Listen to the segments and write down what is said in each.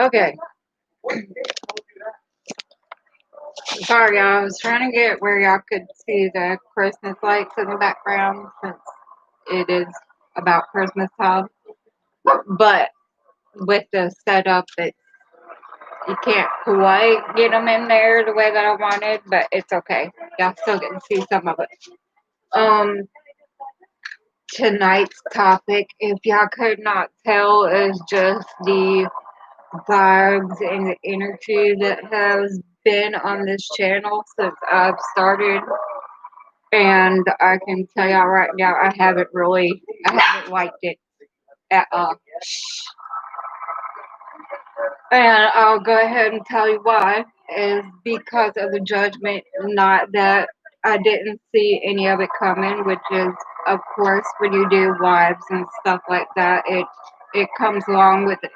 Okay, sorry, I was trying to get where y'all could see the Christmas lights in the background since it is about Christmas time. But with the setup, that you can't quite get them in there the way that I wanted, but it's okay. Y'all still get to see some of it. Um, Tonight's topic, if y'all could not tell, is just the vibes and the energy that has been on this channel since I've started. And I can tell y'all right now, I haven't liked it at all. And I'll go ahead and tell you why. Is because of the judgment, not that I didn't see any of it coming, which is, of course, when you do lives and stuff like that, it comes along with it.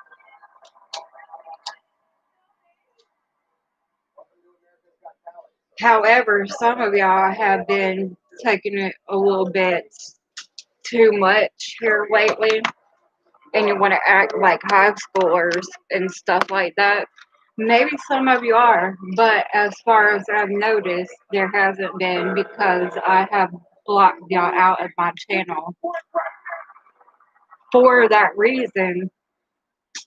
However, some of y'all have been taking it a little bit too much here lately, and you want to act like high schoolers and stuff like that. Maybe some of you are, but as far as I've noticed, there hasn't been because I have blocked y'all out of my channel for that reason.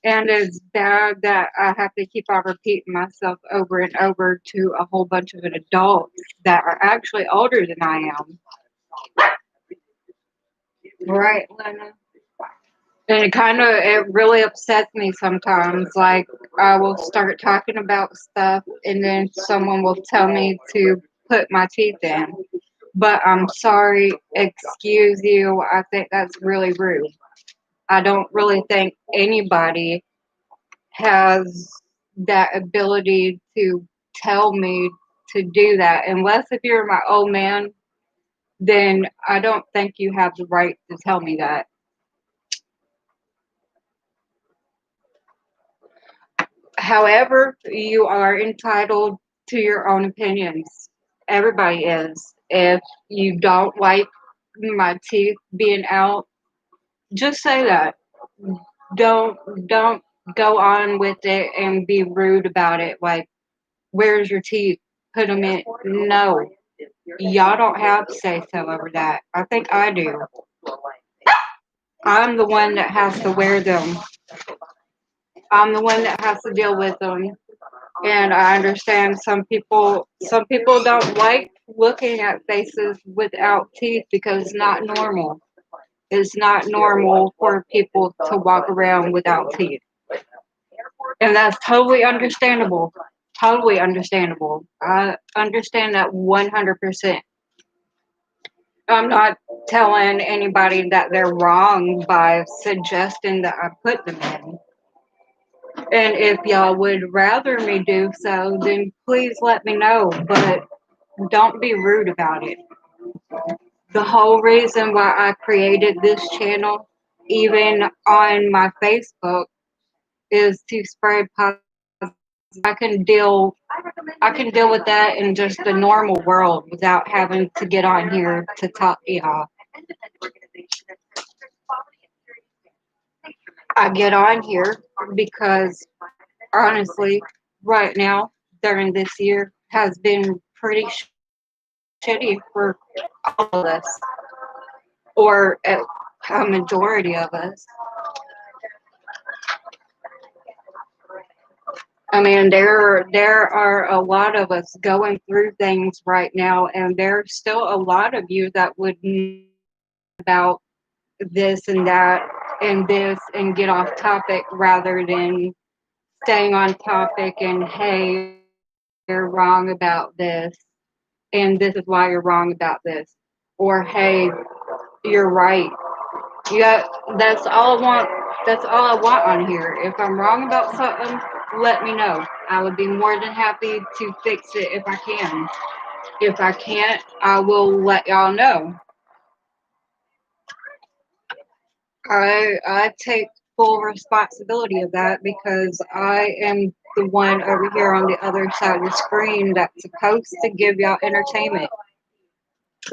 And it's bad that I have to keep on repeating myself over and over to a whole bunch of adults that are actually older than I am. Right, Lena? And it really upsets me sometimes. Like, I will start talking about stuff, and then someone will tell me to put my teeth in. But I'm sorry, excuse you. I think that's really rude. I don't really think anybody has that ability to tell me to do that. Unless if you're my old man, then I don't think you have the right to tell me that. However, you are entitled to your own opinions. Everybody is. If you don't like my teeth being out, just say that. Don't go on with it and be rude about it. Like, where's your teeth? Put them in. No, y'all don't have say so over that. I think I do. I'm the one that has to wear them. I'm the one that has to deal with them. And I understand some people don't like looking at faces without teeth because it's not normal. It's not normal for people to walk around without teeth. And that's totally understandable. Totally understandable. I understand that 100%. I'm not telling anybody that they're wrong by suggesting that I put them in. And if y'all would rather me do so, then please let me know. But don't be rude about it. The whole reason why I created this channel, even on my Facebook, is to spread positive. I can deal I can deal with that in just the normal world without having to get on here to talk to y'all. I get on here because honestly, right now during this year has been pretty shitty for all of us, or a majority of us. I mean, there are a lot of us going through things right now, and there's still a lot of you that would know about this and that and this and get off topic rather than staying on topic and hey, you're wrong about this, and this is why you're wrong about this, or hey, you're right. Yeah, that's all I want. That's all I want on here. If I'm wrong about something, let me know. I would be more than happy to fix it if I can. If I can't, I will let y'all know. I take full responsibility of that because I am the one over here on the other side of the screen that's supposed to give y'all entertainment.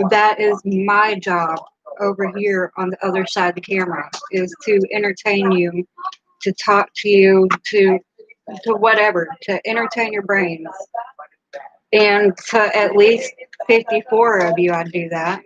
That is my job over here on the other side of the camera, is to entertain you, to talk to you, to to whatever, to entertain your brains. And to at least 54 of you, I'd do that.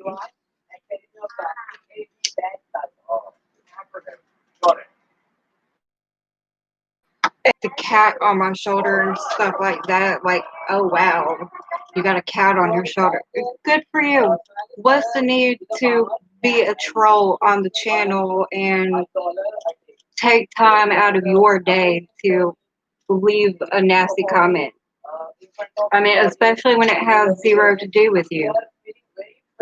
The cat on my shoulder and stuff like that, like, oh wow, you got a cat on your shoulder. Good for you. What's the need to be a troll on the channel and take time out of your day to leave a nasty comment? I mean, especially when it has zero to do with you.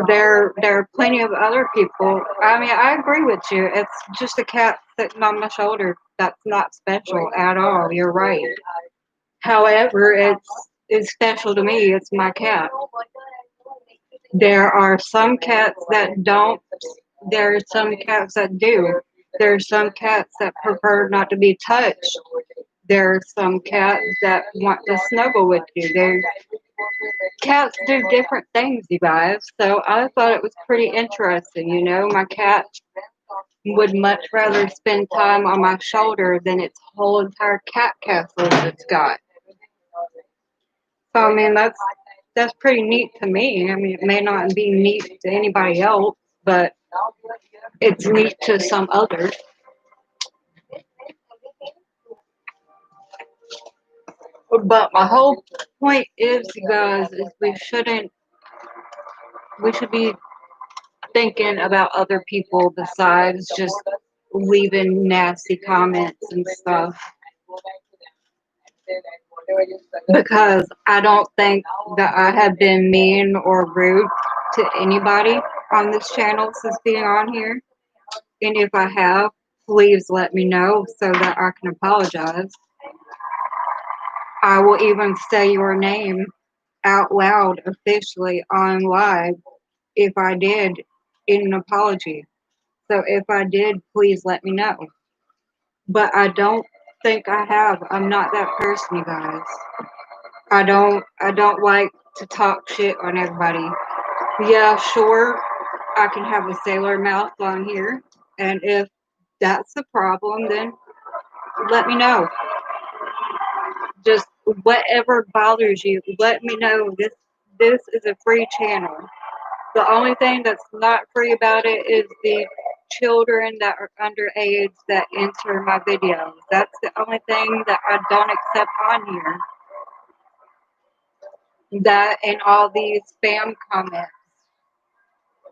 There are plenty of other people. I mean, I agree with you. It's just a cat sitting on my shoulder. That's not special at all. You're right. However, it's special to me. It's my cat. There are some cats that don't. There are some cats that do. There are some cats that prefer not to be touched. There are some cats that want to snuggle with you. Cats do different things, you guys. So I thought it was pretty interesting. You know, my cat would much rather spend time on my shoulder than its whole entire cat castle that it's got. So I mean, that's pretty neat to me. I mean, it may not be neat to anybody else, but it's neat to some others. But my whole point is, you guys, is we should be thinking about other people besides just leaving nasty comments and stuff. Because I don't think that I have been mean or rude to anybody on this channel since being on here. And if I have, please let me know so that I can apologize. I will even say your name out loud officially on live if I did in an apology. So if I did, please let me know. But I don't think I have. I'm not that person, you guys. I don't like to talk shit on everybody. Yeah, sure, I can have a sailor mouth on here, and if that's the problem, then let me know. Just whatever bothers you, let me know. This is a free channel. The only thing that's not free about it is the children that are underage that enter my videos. That's the only thing that I don't accept on here. That and all these spam comments.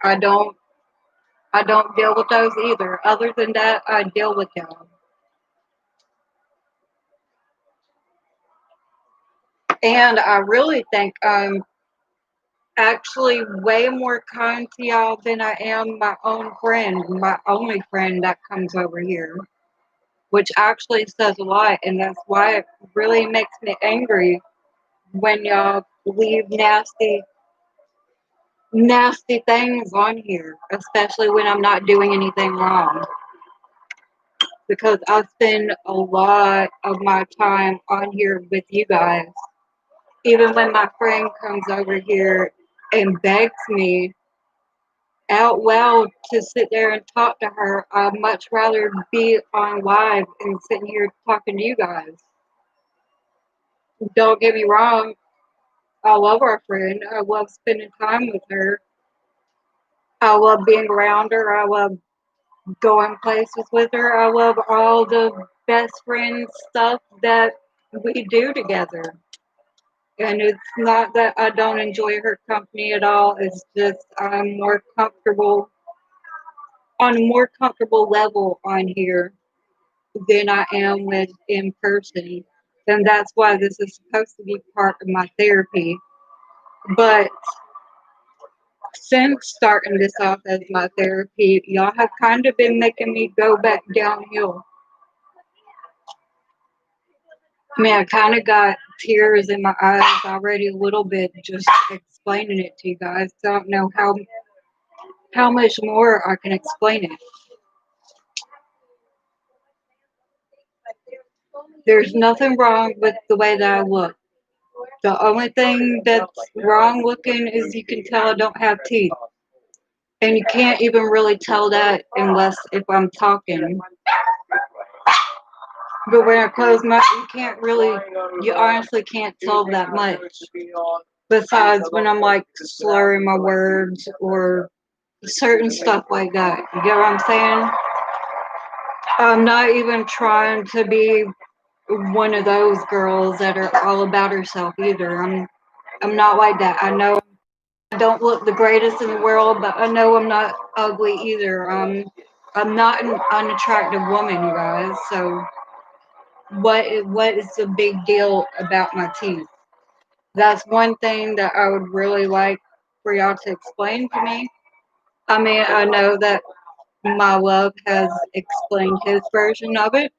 I don't I don't deal with those either. Other than that, I deal with them. And I really think I'm actually way more kind to y'all than I am my own friend, my only friend that comes over here. Which actually says a lot, and that's why it really makes me angry when y'all leave nasty things on here, especially when I'm not doing anything wrong. Because I spend a lot of my time on here with you guys. Even when my friend comes over here and begs me out loud to sit there and talk to her, I'd much rather be on live and sitting here talking to you guys. Don't get me wrong, I love our friend. I love spending time with her. I love being around her. I love going places with her. I love all the best friend stuff that we do together. And it's not that I don't enjoy her company at all. It's just I'm more comfortable on a more comfortable level on here than I am with in person. And that's why this is supposed to be part of my therapy. But since starting this off as my therapy, y'all have kind of been making me go back downhill. I mean, I kind of got tears in my eyes already a little bit just explaining it to you guys. I don't know how much more I can explain it. There's nothing wrong with the way that I look. The only thing that's wrong looking is you can tell I don't have teeth. And you can't even really tell that unless if I'm talking. But when I close my, you can't really, you honestly can't tell that much. Besides when I'm like slurring my words or certain stuff like that. You get what I'm saying? I'm not even trying to be one of those girls that are all about herself either. I'm not like that. I know I don't look the greatest in the world, but I know I'm not ugly either. I'm not an unattractive woman, you guys. So what is the big deal about my teeth? That's one thing that I would really like for y'all to explain to me. I mean, I know that my love has explained his version of it,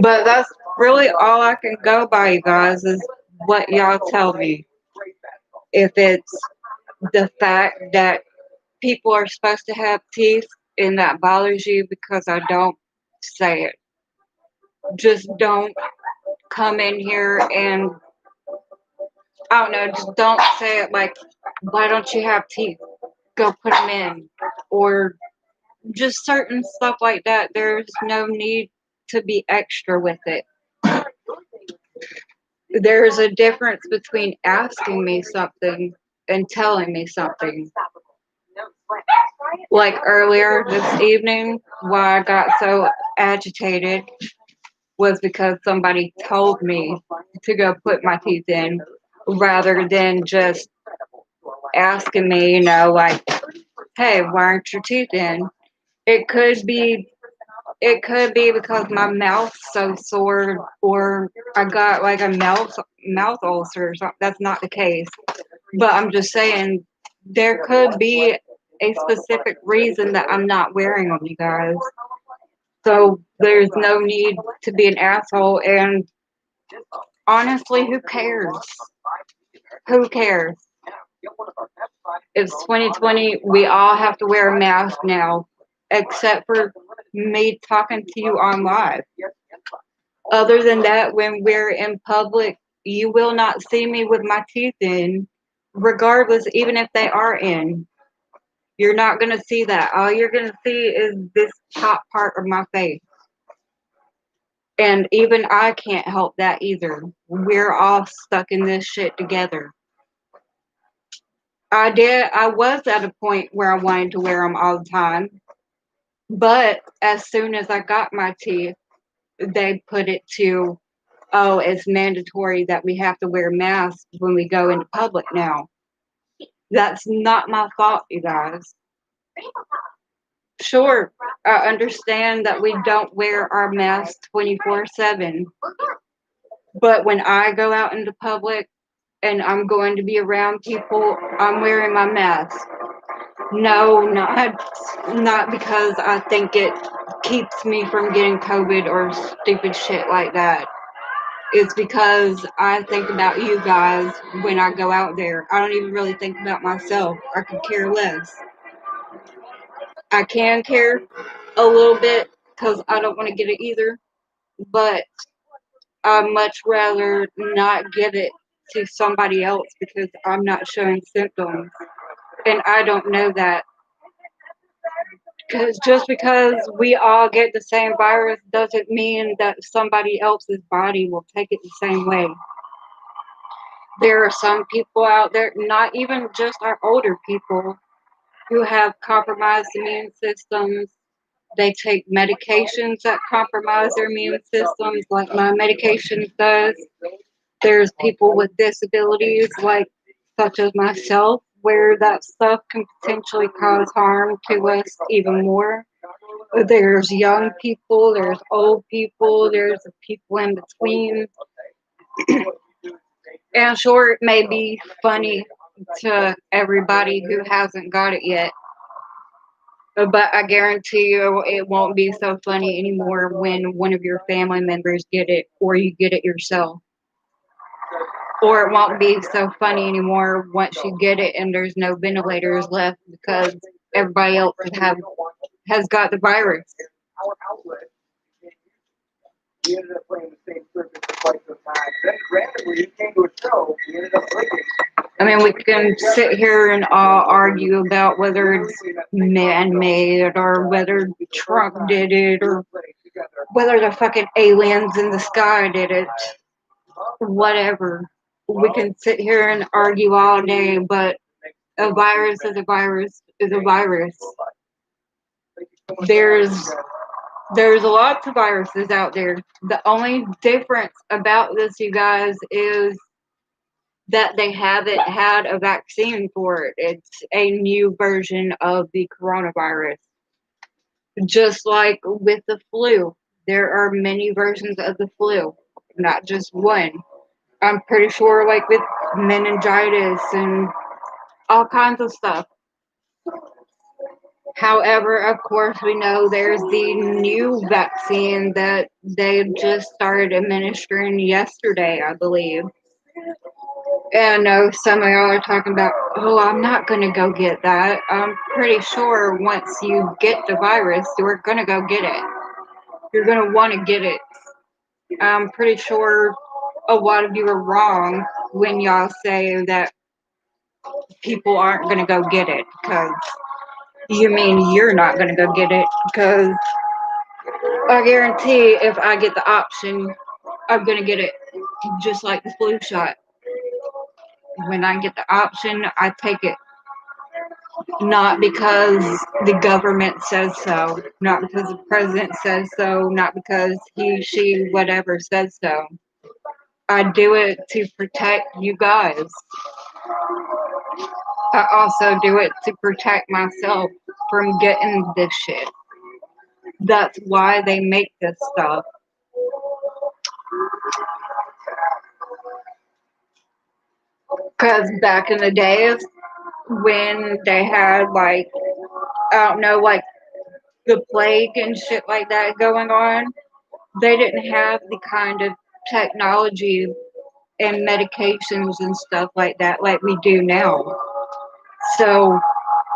but that's really all I can go by, you guys, is what y'all tell me. If it's the fact that people are supposed to have teeth and that bothers you because I don't, say it. Just don't come in here and, I don't know, just don't say it like, why don't you have teeth? Go put them in. Or just certain stuff like that. There's no need to be extra with it. There's a difference between asking me something and telling me something. Like earlier this evening, why I got so agitated was because somebody told me to go put my teeth in rather than just asking me, like, hey, why aren't your teeth in? It could be It could be because my mouth's so sore, or I got like a mouth ulcer. Or something. That's not the case, but I'm just saying there could be a specific reason that I'm not wearing them, you guys. So there's no need to be an asshole. And honestly, who cares? Who cares? It's 2020. We all have to wear a mask now, except for me talking to you on live. Other than that, when we're in public, you will not see me with my teeth in, regardless, even if they are in. You're not going to see that. All you're going to see is this top part of my face. And even I can't help that either. We're all stuck in this shit together. I was at a point where I wanted to wear them all the time. But as soon as I got my teeth, they put it to, oh, it's mandatory that we have to wear masks when we go into public now. That's not my fault, you guys. Sure, I understand that we don't wear our masks 24/7, but when I go out into public and I'm going to be around people, I'm wearing my mask. No, not because I think it keeps me from getting COVID or stupid shit like that. It's because I think about you guys when I go out there. I don't even really think about myself. I could care less. I can care a little bit because I don't want to get it either, but I'd much rather not give it to somebody else because I'm not showing symptoms. And I don't know that. Because just because we all get the same virus doesn't mean that somebody else's body will take it the same way. There are some people out there, not even just our older people, who have compromised immune systems. They take medications that compromise their immune systems, like my medication does. There's people with disabilities, like such as myself, where that stuff can potentially cause harm to us even more. There's young people, there's old people, there's people in between. And sure, it may be funny to everybody who hasn't got it yet, but I guarantee you it won't be so funny anymore when one of your family members get it or you get it yourself. Or it won't be so funny anymore once you get it and there's no ventilators left because everybody else has got the virus. We ended up playing the same circuit for quite some time. Then randomly he came to a show. We ended up breaking. I mean, we can sit here and all argue about whether it's man-made or whether Trump did it or whether the fucking aliens in the sky did it. Whatever. We can sit here and argue all day, but a virus is a virus is a virus. There's there's lots of viruses out there. The only difference about this, you guys, is that they haven't had a vaccine for it. It's a new version of the coronavirus. Just like with the flu, there are many versions of the flu, not just one. I'm pretty sure, like with meningitis and all kinds of stuff. However, of course, we know there's the new vaccine that they just started administering yesterday, I believe. And I know some of y'all are talking about, oh, I'm not going to go get that. I'm pretty sure once you get the virus, you're going to go get it. You're going to want to get it. I'm pretty sure a lot of you are wrong when y'all say that people aren't going to go get it, because you mean you're not going to go get it, because I guarantee if I get the option, I'm going to get it, just like the flu shot. When I get the option, I take it. Not because the government says so, not because the president says so, not because he, she, whatever says so. I do it to protect you guys. I also do it to protect myself from getting this shit. That's why they make this stuff. Because back in the days when they had, like, I don't know, like the plague and shit like that going on, they didn't have the kind of technology and medications and stuff like that like we do now. So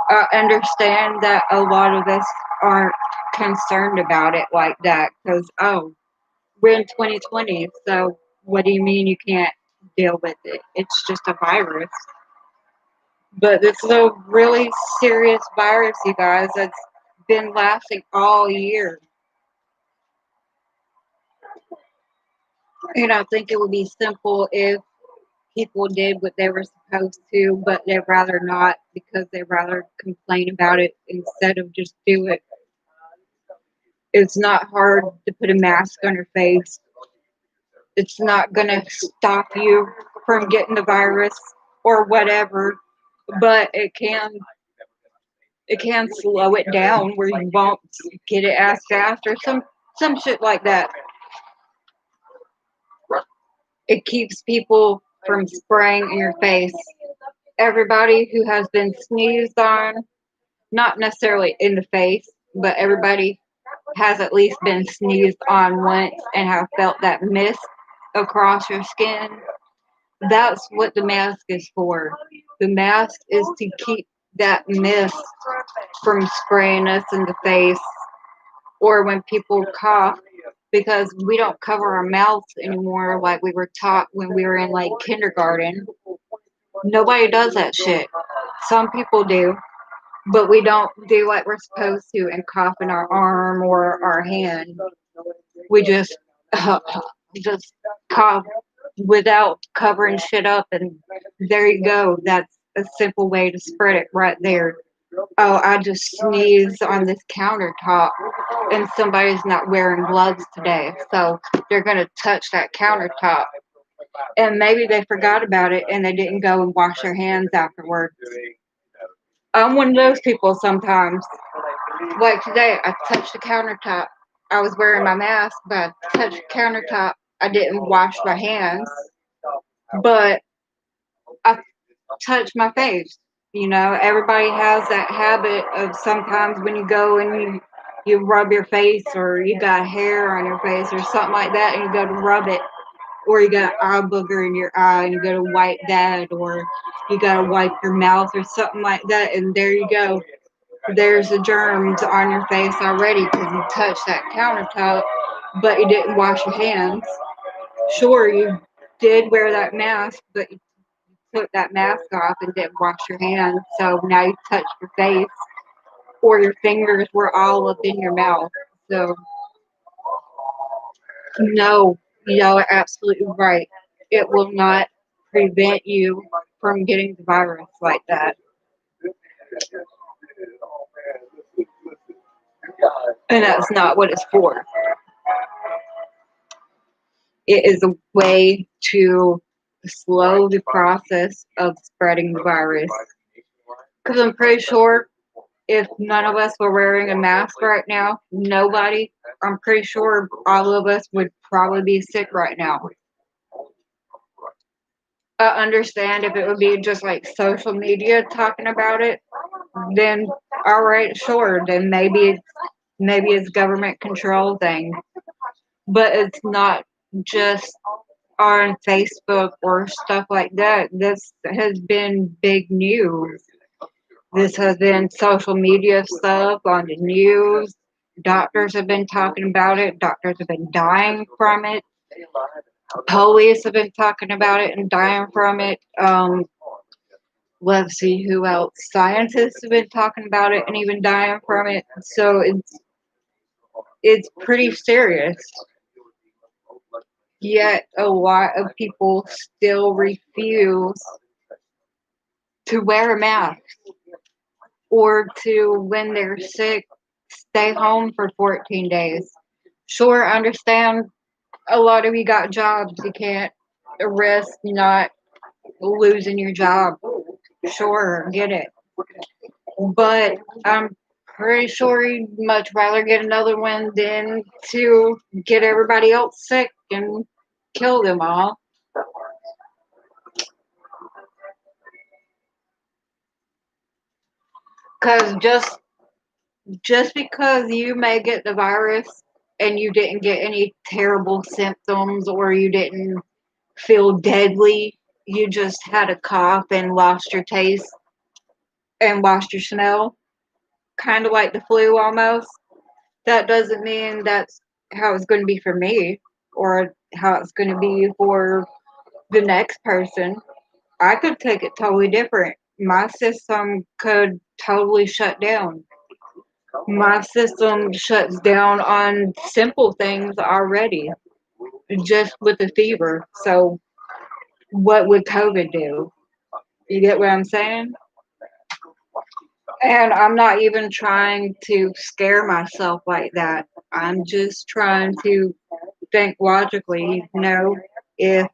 I understand that a lot of us aren't concerned about it like that because, oh, we're in 2020, so what do you mean you can't deal with it? It's just a virus. But this is a really serious virus, you guys, that's been lasting all year. And I think it would be simple if people did what they were supposed to, but they'd rather not because they'd rather complain about it instead of just do it. It's not hard to put a mask on your face. It's not going to stop you from getting the virus or whatever, but it can slow it down where you won't get it as fast or some shit like that. It keeps people from spraying in your face. Everybody who has been sneezed on, not necessarily in the face, but everybody has at least been sneezed on once and have felt that mist across your skin. That's what the mask is for. The mask is to keep that mist from spraying us in the face or when people cough, because we don't cover our mouths anymore like we were taught when we were in like kindergarten. Nobody does that shit. Some people do, but we don't do like we're supposed to and cough in our arm or our hand. We just cough without covering shit up, and there you go. That's a simple way to spread it right there. Oh, I just sneezed on this countertop, and somebody's not wearing gloves today, so they're gonna touch that countertop, and maybe they forgot about it and they didn't go and wash their hands afterwards. I'm one of those people sometimes. Like today, I touched the countertop. I was wearing my mask, but I touched the countertop. I didn't wash my hands, but I touched my face. Everybody has that habit of sometimes when you go and you rub your face or you got hair on your face or something like that and you go to rub it, or you got an eye booger in your eye and you go to wipe that, or you got to wipe your mouth or something like that, and there you go. There's the germs on your face already because you touched that countertop, but you didn't wash your hands. Sure, you did wear that mask, but you took that mask off and didn't wash your hands. So now you touch your face or your fingers were all up in your mouth. So no, you're absolutely right. It will not prevent you from getting the virus like that. And that's not what it's for. It is a way to slow the process of spreading the virus. Because I'm pretty sure if none of us were wearing a mask right now, nobody, I'm pretty sure all of us would probably be sick right now. I understand if it would be just like social media talking about it, then all right, sure, then maybe it's government control thing. But it's not just on Facebook or stuff like that. This has been big news. This has been social media stuff on the news. Doctors have been talking about it. Doctors have been dying from it. Police have been talking about it and dying from it. Let's see who else. Scientists have been talking about it and even dying from it. So it's pretty serious. Yet a lot of people still refuse to wear a mask or to, when they're sick, stay home for 14 days. Sure, I understand a lot of you got jobs. You can't risk not losing your job. Sure, get it. But I'm pretty sure you'd much rather get another one than to get everybody else sick and kill them all. Because just because you may get the virus and you didn't get any terrible symptoms or you didn't feel deadly, you just had a cough and lost your taste and lost your smell, kind of like the flu almost. That doesn't mean that's how it's going to be for me or how it's going to be for the next person. I could take it totally different. My system could totally shut down. My system shuts down on simple things already, just with the fever. So, what would COVID do? You get what I'm saying? And I'm not even trying to scare myself like that. I'm just trying to think logically. If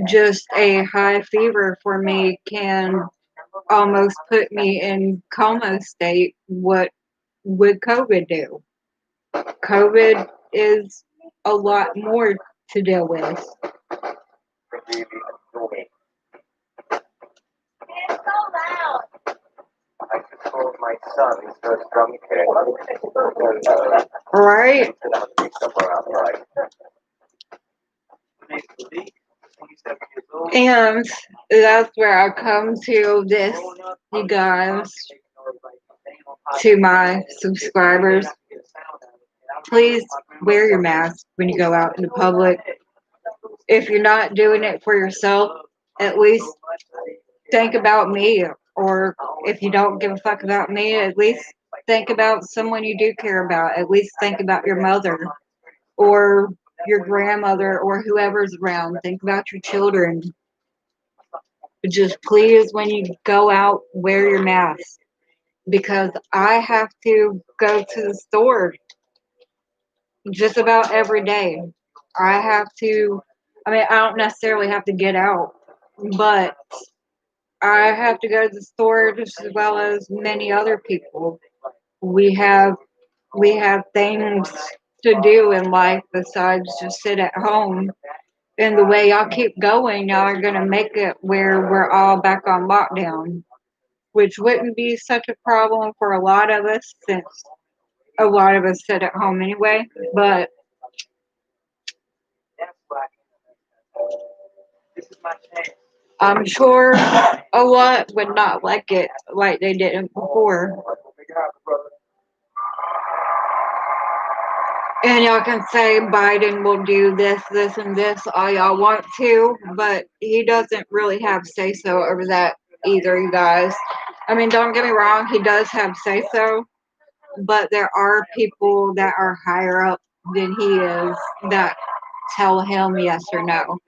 just a high fever for me can almost put me in coma state, what would COVID do? COVID is a lot more to deal with. Right? And that's where I come to this, you guys, to my subscribers. Please wear your mask when you go out in the public. If you're not doing it for yourself, at least think about me. Or if you don't give a fuck about me, at least think about someone you do care about. At least think about your mother or your grandmother or whoever's around. Think about your children. Just please, when you go out, wear your mask. Because I have to go to the store just about every day. I have to, I mean, I don't necessarily have to get out, but I have to go to the store just as well as many other people. We have we have things to do in life besides just sit at home. And the way y'all keep going, y'all are gonna make it where we're all back on lockdown, which wouldn't be such a problem for a lot of us since a lot of us sit at home anyway. But I'm sure a lot would not like it like they didn't before. And y'all can say Biden will do this, this, and this all y'all want to, but he doesn't really have say so over that either, you guys. I mean, don't get me wrong, he does have say so, but there are people that are higher up than he is that tell him yes or no.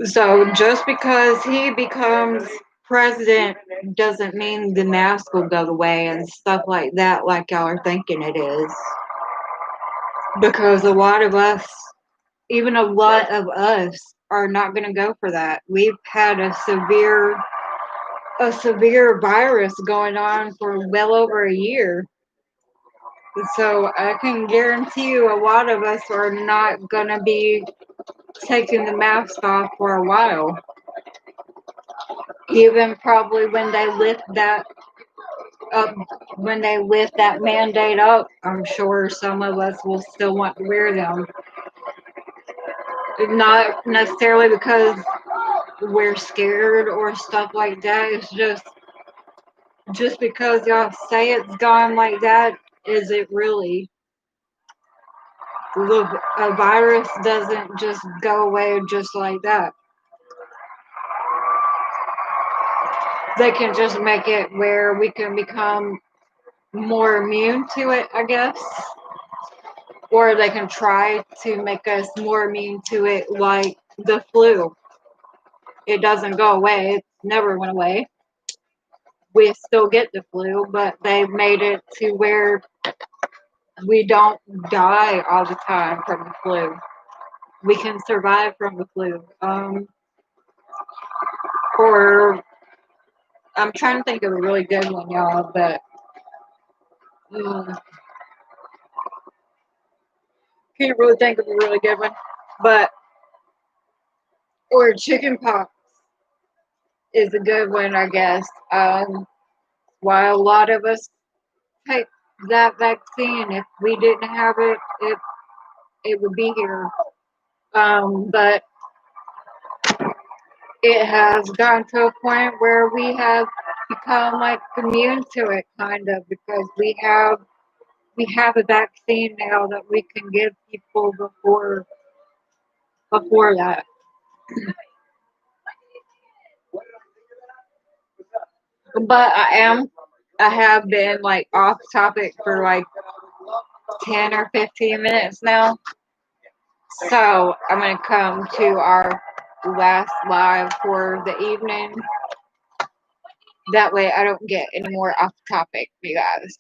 So just because he becomes president doesn't mean the mask will go away and stuff like that, like y'all are thinking it is. Because a lot of us, even a lot of us, are not going to go for that. We've had a severe virus going on for well over a year. So I can guarantee you a lot of us are not going to be taking the mask off for a while. Even probably up, when they lift that mandate up, I'm sure some of us will still want to wear them. Not necessarily because we're scared or stuff like that. It's just because y'all say it's gone like that, is it really? Look, a virus doesn't just go away just like that. They can just make it where we can become more immune to it, I guess. Or they can try to make us more immune to it like the flu. It doesn't go away. It never went away. We still get the flu, but they've made it to where we don't die all the time from the flu. We can survive from the flu. Or I'm trying to think of a really good one, y'all, but mm, can't really think of a really good one. But or chicken pox is a good one, I guess. Why a lot of us take that vaccine. If we didn't have it, it would be here. But it has gotten to a point where we have become like immune to it, kind of, because we have a vaccine now that we can give people before that. But I have been like off topic for like 10 or 15 minutes now. So I'm gonna come to our last live for the evening. That way I don't get any more off topic, you guys.